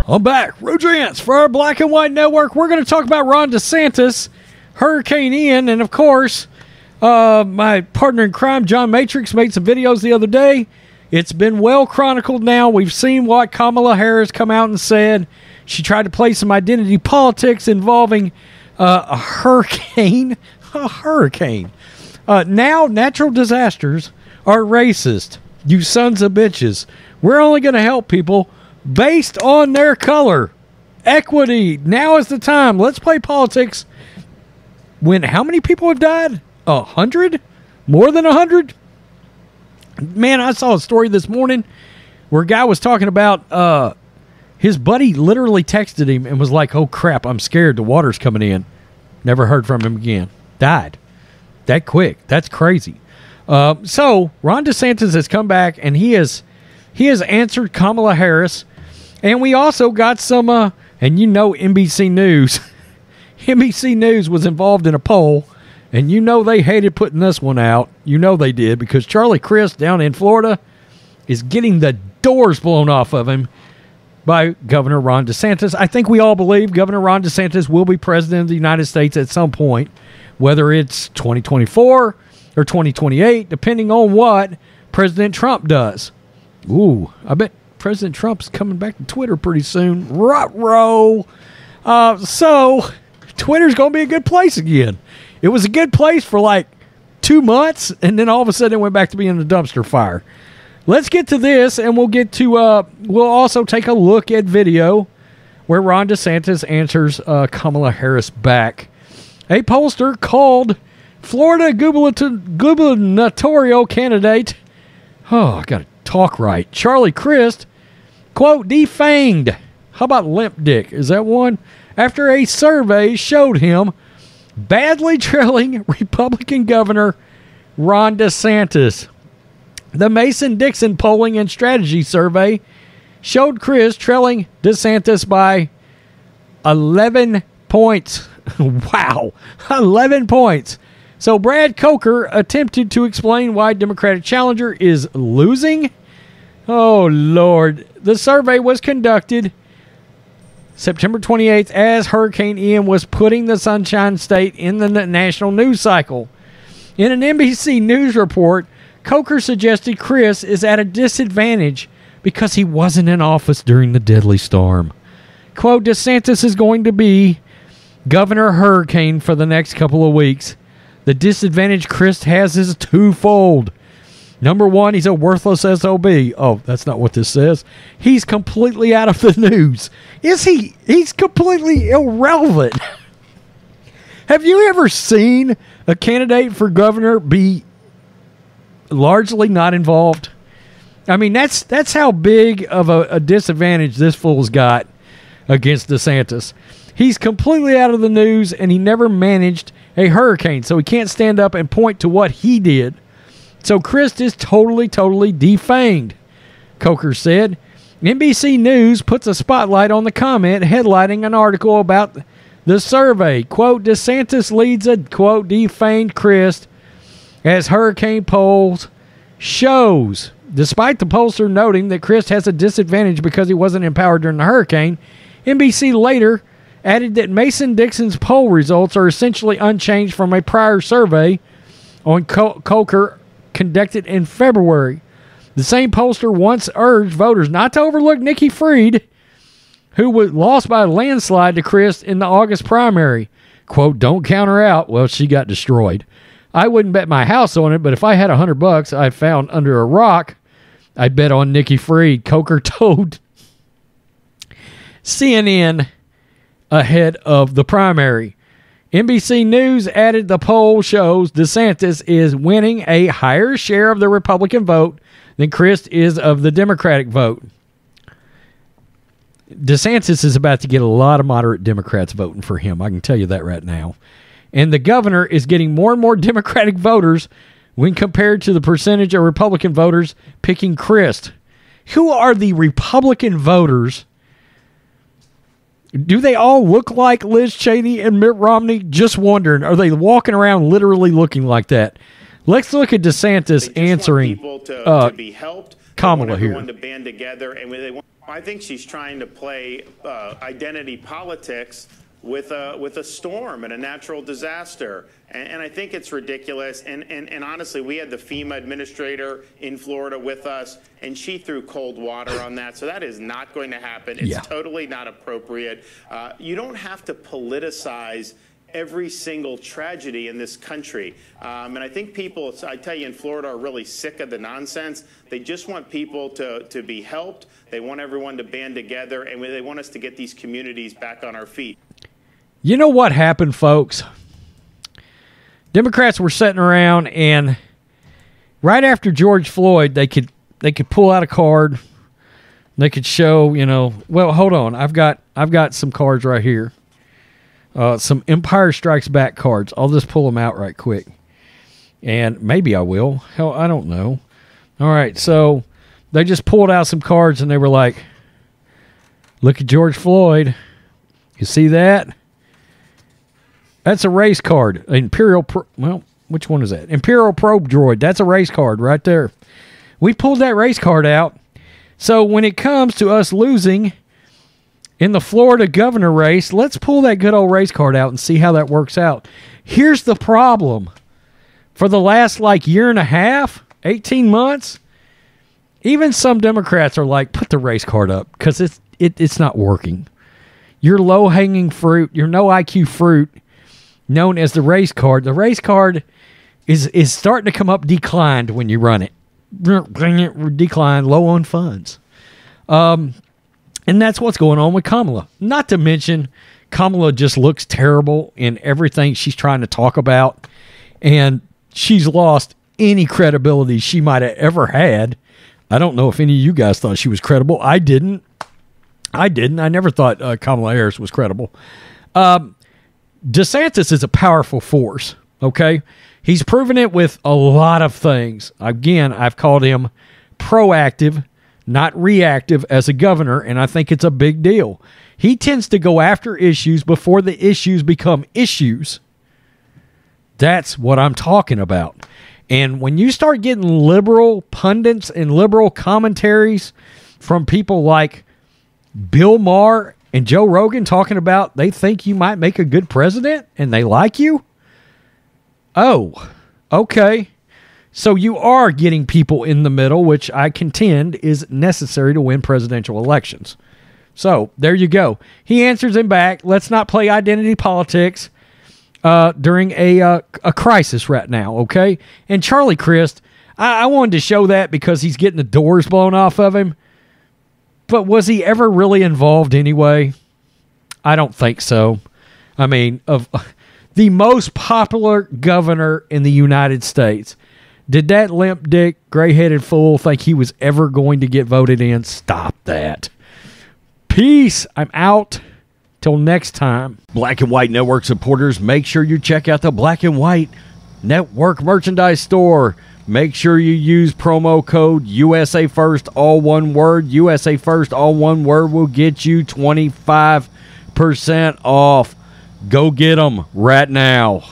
I'm back. Rodrance for our Black and White Network. We're going to talk about Ron DeSantis, Hurricane Ian, and of course, my partner in crime, John Matrix, made some videos the other day. It's been well chronicled now. We've seen what Kamala Harris come out and said. She tried to play some identity politics involving a hurricane. A hurricane. Now, natural disasters are racist. You sons of bitches. We're only going to help people based on their color. Equity. Now is the time. Let's play politics. When how many people have died? 100? More than 100? Man, I saw a story this morning where a guy was talking about his buddy literally texted him and was like, oh crap, I'm scared. The water's coming in. Never heard from him again. Died. That quick. That's crazy. So Ron DeSantis has come back and he has answered Kamala Harris. And we also got some, and you know NBC News. NBC News was involved in a poll, and you know they hated putting this one out. You know they did, because Charlie Crist down in Florida is getting the doors blown off of him by Governor Ron DeSantis. I think we all believe Governor Ron DeSantis will be president of the United States at some point, whether it's 2024 or 2028, depending on what President Trump does. Ooh, I bet President Trump's coming back to Twitter pretty soon. Ruh-roh. So Twitter's going to be a good place again. It was a good place for like 2 months, and then all of a sudden it went back to being a dumpster fire. Let's get to this, and we'll get to, we'll also take a look at video where Ron DeSantis answers Kamala Harris back. A pollster called Florida gubernatorial candidate, I got to talk right, Charlie Crist, quote, defanged. How about limp dick? Is that one? After a survey showed him badly trailing Republican Governor Ron DeSantis. The Mason-Dixon Polling and Strategy Survey showed Crist trailing DeSantis by 11 points. Wow, 11 points. So Brad Coker attempted to explain why Democratic challenger is losing. Oh, Lord. The survey was conducted September 28th as Hurricane Ian was putting the Sunshine State in the national news cycle. In an NBC News report, Coker suggested Crist is at a disadvantage because he wasn't in office during the deadly storm. Quote, DeSantis is going to be Governor Hurricane for the next couple of weeks. The disadvantage Crist has is twofold. Number one, he's a worthless SOB. Oh, that's not what this says. He's completely out of the news. Is he? He's completely irrelevant. Have you ever seen a candidate for governor be largely not involved? I mean, that's how big of a disadvantage this fool's got against DeSantis. He's completely out of the news, and he never managed a hurricane, so he can't stand up and point to what he did. So Crist is totally defanged, Coker said. NBC News puts a spotlight on the comment headlining an article about the survey. Quote, DeSantis leads a, quote, defanged Crist as hurricane polls shows. Despite the pollster noting that Crist has a disadvantage because he wasn't in power during the hurricane, NBC later added that Mason-Dixon's poll results are essentially unchanged from a prior survey on Coker conducted in February. The same pollster once urged voters not to overlook Nikki Fried, who was lost by a landslide to Crist in the August primary. Quote, don't count her out. Well, she got destroyed. I wouldn't bet my house on it, but if I had $100 I found under a rock, I'd bet on Nikki Fried, Coker told CNN ahead of the primary. NBC News added the poll shows DeSantis is winning a higher share of the Republican vote than Crist is of the Democratic vote. DeSantis is about to get a lot of moderate Democrats voting for him. I can tell you that right now. And the governor is getting more and more Democratic voters when compared to the percentage of Republican voters picking Crist. Who are the Republican voters? Do they all look like Liz Cheney and Mitt Romney? Just wondering. Are they walking around literally looking like that? Let's look at DeSantis answering to be helped. Kamala here. To band together, and they want I think she's trying to play identity politics with a storm and a natural disaster. And I think it's ridiculous. And honestly, we had the FEMA administrator in Florida with us, and she threw cold water on that. So that is not going to happen. It's totally not appropriate. You don't have to politicize every single tragedy in this country. And I think people, I tell you, in Florida are really sick of the nonsense. They just want people to be helped. They want everyone to band together, and they want us to get these communities back on our feet. You know what happened, folks? Democrats were sitting around, and right after George Floyd, they could pull out a card. They could show, well, hold on. I've got some cards right here. Some Empire Strikes Back cards. I'll just pull them out right quick. And maybe I will. Hell, I don't know. All right, so they just pulled out some cards, and they were like, look at George Floyd. You see that? That's a race card. Well, which one is that? Imperial Probe Droid. That's a race card right there. We pulled that race card out. So when it comes to us losing in the Florida governor race, let's pull that good old race card out and see how that works out. Here's the problem. For the last year and a half, 18 months, even some Democrats are like, put the race card up because it's not working. Your low-hanging fruit, your no IQ fruit, known as the race card. The race card is starting to come up declined when you run it. Decline, low on funds. And that's what's going on with Kamala. Not to mention, Kamala just looks terrible in everything she's trying to talk about. And she's lost any credibility she might have ever had. I don't know if any of you guys thought she was credible. I didn't. I never thought Kamala Harris was credible. DeSantis is a powerful force, okay? He's proven it with a lot of things. Again, I've called him proactive, not reactive as a governor, and I think it's a big deal. He tends to go after issues before the issues become issues. That's what I'm talking about. And when you start getting liberal pundits and liberal commentaries from people like Bill Maher and Joe Rogan talking about they think you might make a good president and they like you? Oh, okay. So you are getting people in the middle, which I contend is necessary to win presidential elections. So there you go. He answers him back. Let's not play identity politics during a crisis right now, okay? And Charlie Crist, I wanted to show that because he's getting the doors blown off of him. But was he ever really involved anyway? I don't think so. I mean, of the most popular governor in the United States, did that limp dick, gray-headed fool think he was ever going to get voted in? Stop that. Peace. I'm out. Till next time. Black and White Network supporters, make sure you check out the Black and White Network merchandise store. Make sure you use promo code USA First, all one word. USA First, all one word will get you 25% off. Go get them right now.